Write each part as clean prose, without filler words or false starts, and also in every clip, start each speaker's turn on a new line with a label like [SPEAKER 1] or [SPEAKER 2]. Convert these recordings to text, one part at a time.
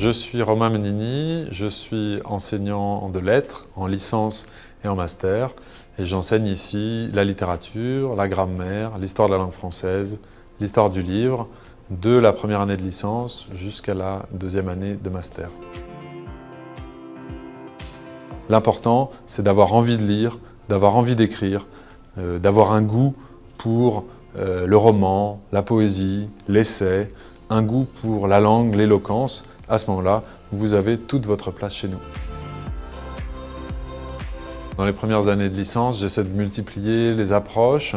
[SPEAKER 1] Je suis Romain Menini, je suis enseignant de lettres, en licence et en master, et j'enseigne ici la littérature, la grammaire, l'histoire de la langue française, l'histoire du livre, de la première année de licence jusqu'à la deuxième année de master. L'important, c'est d'avoir envie de lire, d'avoir envie d'écrire, d'avoir un goût pour le roman, la poésie, l'essai, un goût pour la langue, l'éloquence. À ce moment-là, vous avez toute votre place chez nous. Dans les premières années de licence, j'essaie de multiplier les approches,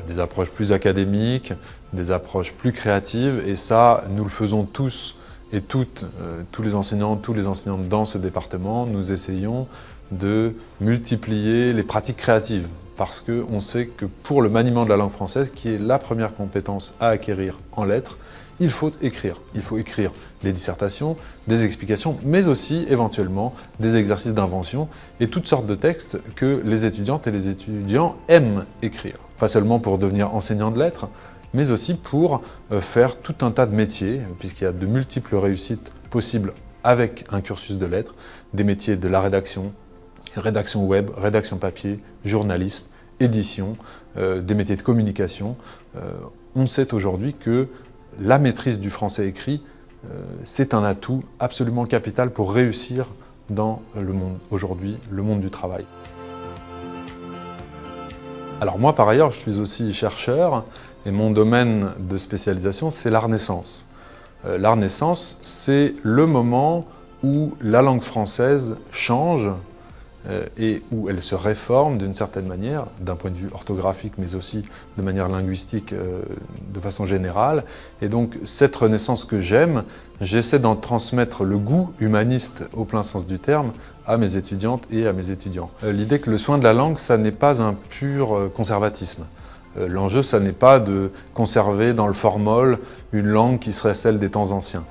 [SPEAKER 1] des approches plus académiques, des approches plus créatives, et ça, nous le faisons tous et toutes, tous les enseignants, tous les enseignantes dans ce département, nous essayons de multiplier les pratiques créatives, parce qu'on sait que pour le maniement de la langue française, qui est la première compétence à acquérir en lettres, il faut écrire. Il faut écrire des dissertations, des explications, mais aussi éventuellement des exercices d'invention et toutes sortes de textes que les étudiantes et les étudiants aiment écrire. Pas seulement pour devenir enseignant de lettres, mais aussi pour faire tout un tas de métiers, puisqu'il y a de multiples réussites possibles avec un cursus de lettres, des métiers de la rédaction, rédaction web, rédaction papier, journalisme, édition, des métiers de communication. On sait aujourd'hui que la maîtrise du français écrit, c'est un atout absolument capital pour réussir dans le monde aujourd'hui, le monde du travail. Alors moi, par ailleurs, je suis aussi chercheur et mon domaine de spécialisation, c'est l'art naissance. L'art naissance, c'est le moment où la langue française change et où elle se réforme d'une certaine manière, d'un point de vue orthographique, mais aussi de manière linguistique de façon générale. Et donc cette renaissance que j'aime, j'essaie d'en transmettre le goût humaniste au plein sens du terme à mes étudiantes et à mes étudiants. L'idée que le soin de la langue, ça n'est pas un pur conservatisme. L'enjeu, ça n'est pas de conserver dans le formol une langue qui serait celle des temps anciens.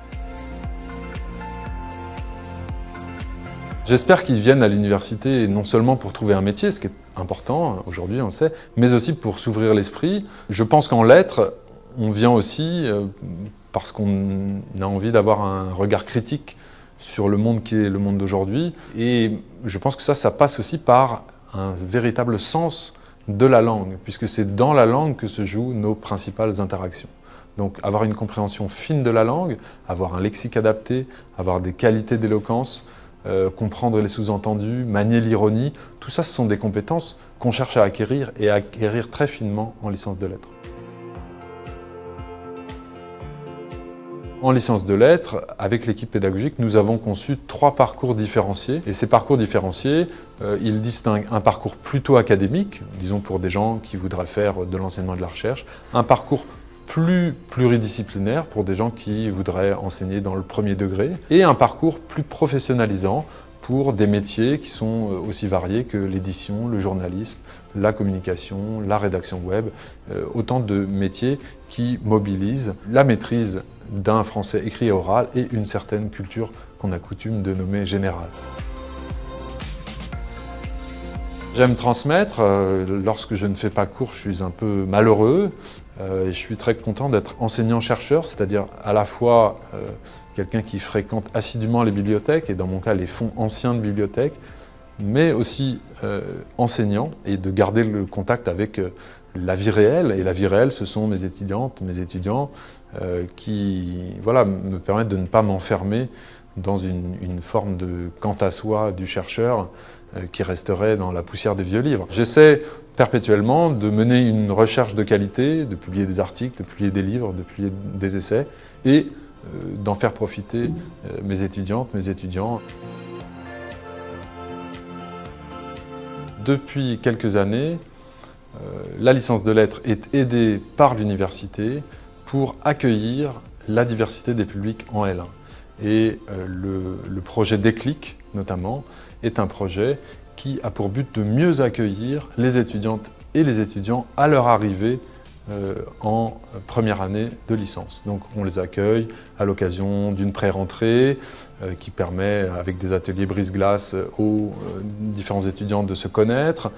[SPEAKER 1] J'espère qu'ils viennent à l'université non seulement pour trouver un métier, ce qui est important aujourd'hui, on le sait, mais aussi pour s'ouvrir l'esprit. Je pense qu'en lettres, on vient aussi parce qu'on a envie d'avoir un regard critique sur le monde qui est le monde d'aujourd'hui. Et je pense que ça passe aussi par un véritable sens de la langue, puisque c'est dans la langue que se jouent nos principales interactions. Donc avoir une compréhension fine de la langue, avoir un lexique adapté, avoir des qualités d'éloquence, comprendre les sous-entendus, manier l'ironie, tout ça, ce sont des compétences qu'on cherche à acquérir et à acquérir très finement en licence de lettres. En licence de lettres, avec l'équipe pédagogique, nous avons conçu 3 parcours différenciés. Et ces parcours différenciés, ils distinguent un parcours plutôt académique, disons pour des gens qui voudraient faire de l'enseignement et de la recherche, un parcours plus pluridisciplinaire pour des gens qui voudraient enseigner dans le premier degré, et un parcours plus professionnalisant pour des métiers qui sont aussi variés que l'édition, le journalisme, la communication, la rédaction web, autant de métiers qui mobilisent la maîtrise d'un français écrit et oral et une certaine culture qu'on a coutume de nommer générale. J'aime transmettre. Lorsque je ne fais pas cours, je suis un peu malheureux. Et je suis très content d'être enseignant-chercheur, c'est-à-dire à la fois quelqu'un qui fréquente assidûment les bibliothèques, et dans mon cas les fonds anciens de bibliothèques, mais aussi enseignant, et de garder le contact avec la vie réelle. Et la vie réelle, ce sont mes étudiantes, mes étudiants, qui voilà, me permettent de ne pas m'enfermer dans une forme de quant à soi du chercheur qui resterait dans la poussière des vieux livres. J'essaie perpétuellement de mener une recherche de qualité, de publier des articles, de publier des livres, de publier des essais et d'en faire profiter mes étudiantes, mes étudiants. Depuis quelques années, la licence de lettres est aidée par l'université pour accueillir la diversité des publics en L1. Et le projet Déclic, notamment, est un projet qui a pour but de mieux accueillir les étudiantes et les étudiants à leur arrivée en première année de licence. Donc on les accueille à l'occasion d'une pré-rentrée qui permet, avec des ateliers brise-glace, aux différents étudiants de se connaître.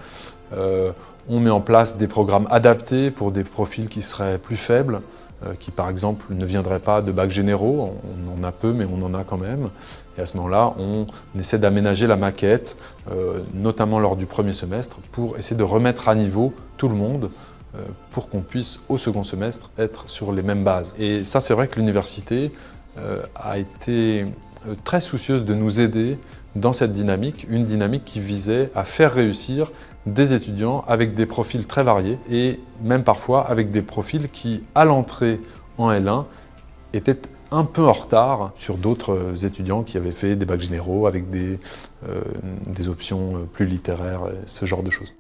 [SPEAKER 1] On met en place des programmes adaptés pour des profils qui seraient plus faibles, qui par exemple ne viendraient pas de bacs généraux, on en a peu mais on en a quand même. Et à ce moment-là, on essaie d'aménager la maquette, notamment lors du premier semestre, pour essayer de remettre à niveau tout le monde, pour qu'on puisse au second semestre être sur les mêmes bases. Et ça, c'est vrai que l'université a été très soucieuse de nous aider dans cette dynamique, une dynamique qui visait à faire réussir des étudiants avec des profils très variés et même parfois avec des profils qui, à l'entrée en L1, étaient un peu en retard sur d'autres étudiants qui avaient fait des bacs généraux avec des options plus littéraires, ce genre de choses.